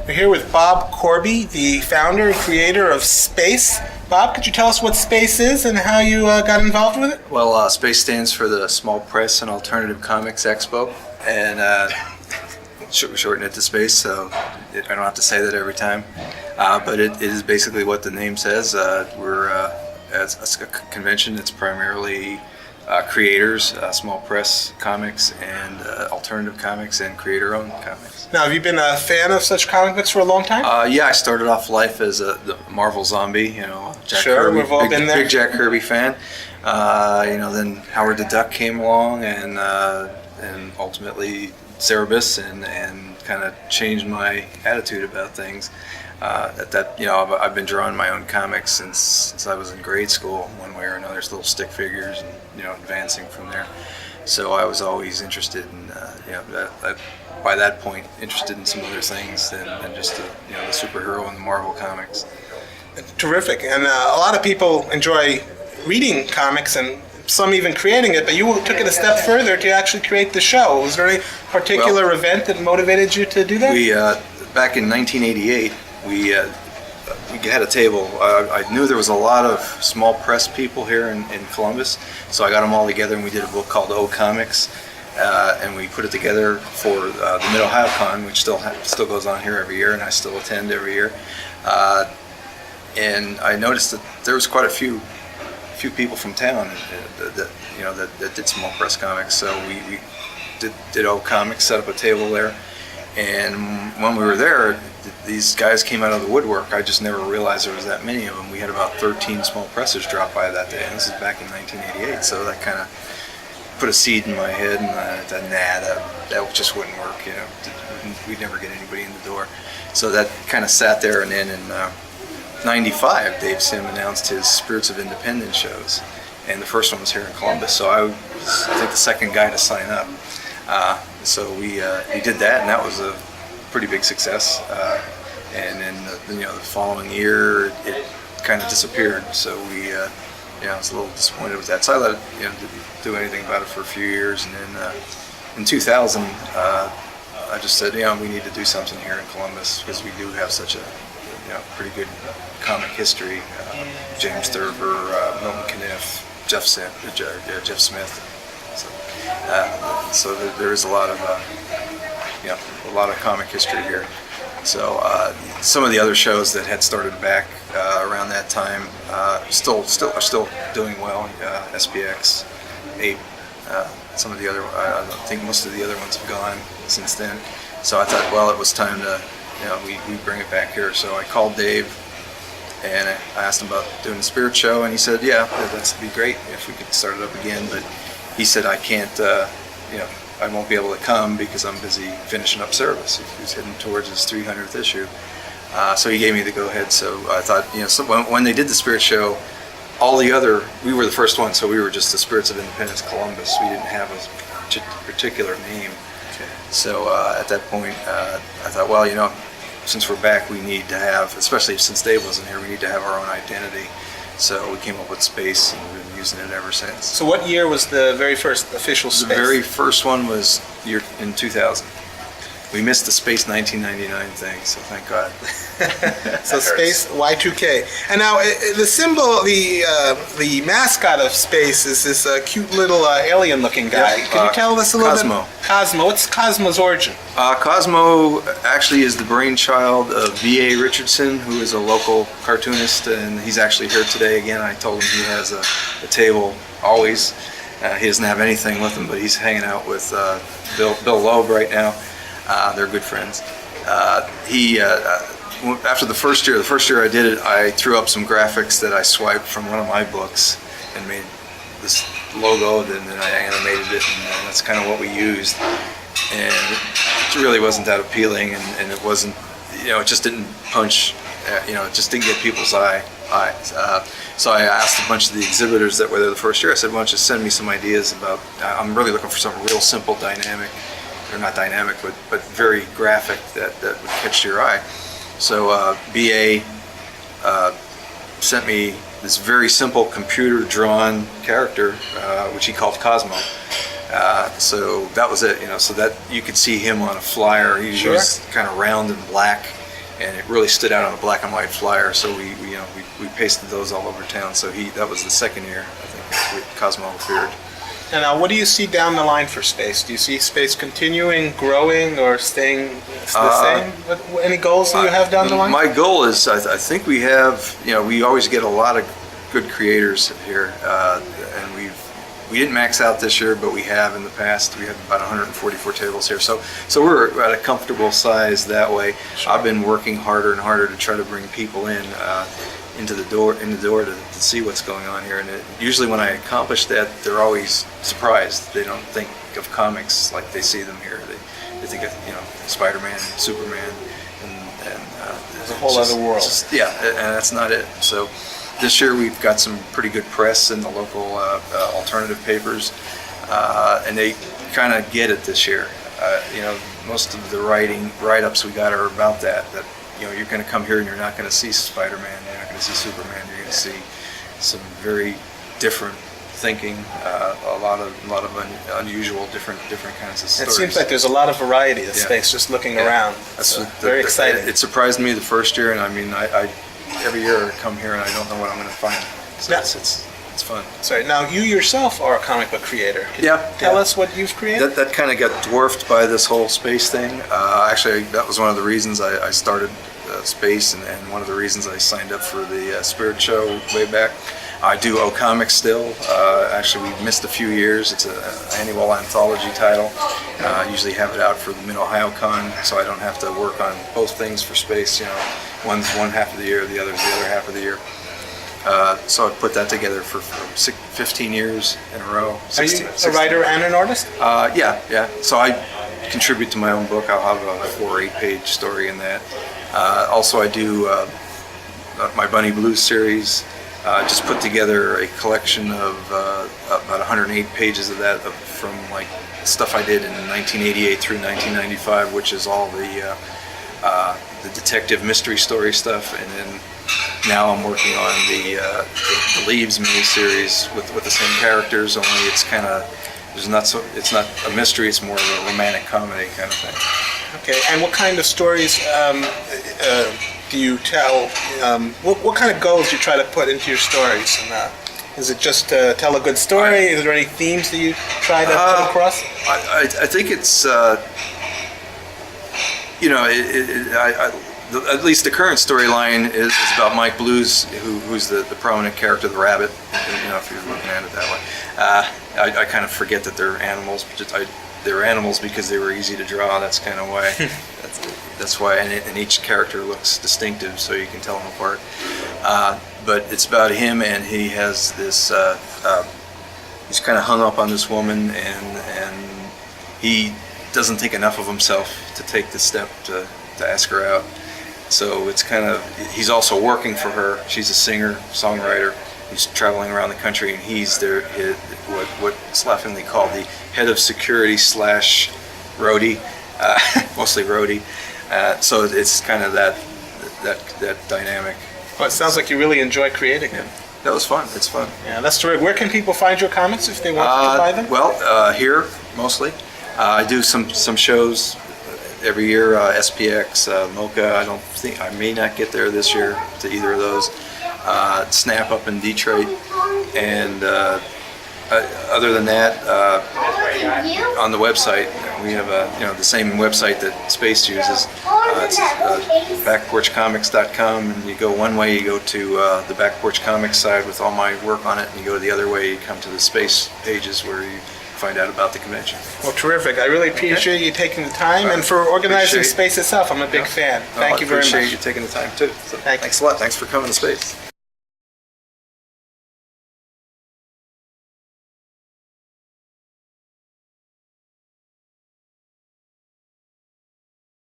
We're here with Bob Corby, the founder and creator of Space. Bob, could you tell us what Space is and how you got involved with it? Well, Space stands for the Small Press and Alternative Comics Expo, and we shorten it to Space, so I don't have to say that every time. But it is basically what the name says. It's a convention. It's primarily creators, small press comics, and alternative comics, and creator-owned comics. Now, have you been a fan of such comic books for a long time? Yeah, I started off life as the Marvel zombie, Jack Sure, Kirby, we've all been there. Big Jack Kirby fan. Then Howard the Duck came along, and ultimately Cerebus, and kind of changed my attitude about things. I've been drawing my own comics since I was in grade school, one way or another, little stick figures, and advancing from there. So I was always interested in, by that point, interested in some other things than just the superhero and the Marvel comics. Terrific, and a lot of people enjoy reading comics and some even creating it, but you took it a step further to actually create the show. Was there any particular event that motivated you to do that? We back in 1988. We had a table. I knew there was a lot of small press people here in Columbus, so I got them all together and we did a book called O Comics, and we put it together for the Mid-Ohio Con, which still goes on here every year, and I still attend every year. And I noticed that there was quite a few people from town that did small press comics, so we did O Comics, set up a table there. And when we were there, these guys came out of the woodwork. I just never realized there was that many of them. We had about 13 small presses drop by that day, and this is back in 1988. So that kind of put a seed in my head, and I thought, that just wouldn't work. We'd never get anybody in the door. So that kind of sat there, and then in '95, Dave Sim announced his Spirits of Independence shows, and the first one was here in Columbus. So I was, I think, the second guy to sign up. So we did that, and that was a pretty big success. And then the following year, it kind of disappeared. So I was a little disappointed with that. So I let it, didn't do anything about it for a few years, and then in 2000, I just said, we need to do something here in Columbus because we do have such a pretty good comic history. James Thurber, Milton Caniff, Jeff Smith. So there is a lot of comic history here. So some of the other shows that had started back around that time are still doing well. SPX, Ape, some of the other. I think most of the other ones have gone since then. So I thought, well, it was time to we bring it back here. So I called Dave, and I asked him about doing the Spirit Show, and he said, yeah, that'd be great if we could start it up again, but he said, I can't, I won't be able to come because I'm busy finishing up Cerebus. He's heading towards his 300th issue. So he gave me the go-ahead. So I thought, so when they did the Spirit Show, we were the first one, so we were just the Spirits of Independence Columbus. We didn't have a particular name. Okay. So at that point, I thought, well, since we're back, we need to have, especially since Dave wasn't here, we need to have our own identity. So we came up with Space, and we've been using it ever since. So what year was the very first official Space? The very first one was in 2000. We missed the Space 1999 thing, so thank God. So Space Y2K. And now the symbol, the mascot of Space is this cute little alien-looking guy. Yep. Can you tell us a little Cosmo. bit? Cosmo. What's Cosmo's origin? Cosmo actually is the brainchild of B.A. Richardson, who is a local cartoonist, and he's actually here today again. I told him he has a table always. He doesn't have anything with him, but he's hanging out with Bill Loeb right now. They're good friends. After the first year I did it, I threw up some graphics that I swiped from one of my books and made this logo, and then I animated it, and that's kind of what we used. And it really wasn't that appealing, and it wasn't, it just didn't punch, it just didn't get people's eyes. So I asked a bunch of the exhibitors that were there the first year, I said, why don't you send me some ideas about, I'm really looking for something real simple, dynamic, or not dynamic, but very graphic that would catch your eye. So BA sent me this very simple computer-drawn character, which he called Cosmo. So that was it, so that you could see him on a flyer. He was kind of round and black, and it really stood out on a black and white flyer. So we pasted those all over town. So that was the second year, I think, Cosmo appeared. And now, what do you see down the line for space? Do you see space continuing, growing, or staying the same? Any goals that you have down the line? My goal is, I think we have, we always get a lot of good creators here, and we didn't max out this year, but we have in the past. We have about 144 tables here, so we're at a comfortable size that way. Sure. I've been working harder and harder to try to bring people into the door to see what's going on here, and usually when I accomplish that, they're always surprised. They don't think of comics like they see them here. They think of Spider-Man, Superman, and it's a whole other world. Yeah, and that's not it. So this year we've got some pretty good press in the local alternative papers, and they kind of get it this year. Most of the write-ups we got are about that you're going to come here and you're not going to see Spider-Man, you're not going to see Superman, you're going to see some very different thinking, a lot of unusual, different kinds of stories. It seems like there's a lot of variety of space just looking around. That's very exciting. It surprised me the first year, and I mean, I every year I come here and I don't know what I'm going to find. So it's fun. Sorry, now you yourself are a comic book creator. Can you tell us what you've created? That kind of got dwarfed by this whole space thing. Actually, that was one of the reasons I started space, and one of the reasons I signed up for the Spirit Show way back. I do O-Comics still. Actually, we missed a few years. It's an annual anthology title. I usually have it out for the Mid-Ohio Con, so I don't have to work on both things for space. One's one half of the year, the other's the other half of the year. So I put that together for 15 years in a row. 16, Are you a writer and an artist? Yeah. So I contribute to my own book. I'll have a 4 or 8 page story in that. Also, I do my Bunny Blues series. Just put together a collection of about 108 pages of that from like stuff I did in 1988 through 1995, which is all the detective mystery story stuff, and then now I'm working on the Leaves miniseries with the same characters, only it's kind of it's not a mystery, it's more of a romantic comedy kind of thing. Okay, and what kind of stories do you tell? What kind of goals do you try to put into your stories? And, is it just to tell a good story? Is there any themes that you try to put across? I think it's at least the current storyline is about Mike Blues, who's the prominent character, the rabbit. If you're looking at it that way, I kind of forget that they're animals. They're animals because they were easy to draw. That's kind of why. That's why, and each character looks distinctive, so you can tell them apart. But it's about him, and he has this. He's kind of hung up on this woman, and he doesn't think enough of himself to take the step to ask her out. So it's kind of, he's also working for her. She's a singer, songwriter. He's traveling around the country, and he's what's laughingly called the head of security / roadie, mostly roadie. So it's kind of that dynamic. Well, it sounds like you really enjoy creating them. That was fun. It's fun. Yeah, that's terrific. Where can people find your comics if they want to buy them? Well, here mostly. I do some shows every year. SPX, Mocha. I may not get there this year to either of those. Snap up in Detroit, and other than that, on the website we have the same website that Space uses. It's backporchcomics.com, and you go one way, you go to the Back Porch Comics side with all my work on it, and you go the other way, you come to the Space pages where you find out about the convention. Well, terrific. I really appreciate you taking the time, and for organizing Space itself. I'm a big fan. Thank you very much. I appreciate you taking the time too. So thanks a lot. Thanks for coming to Space.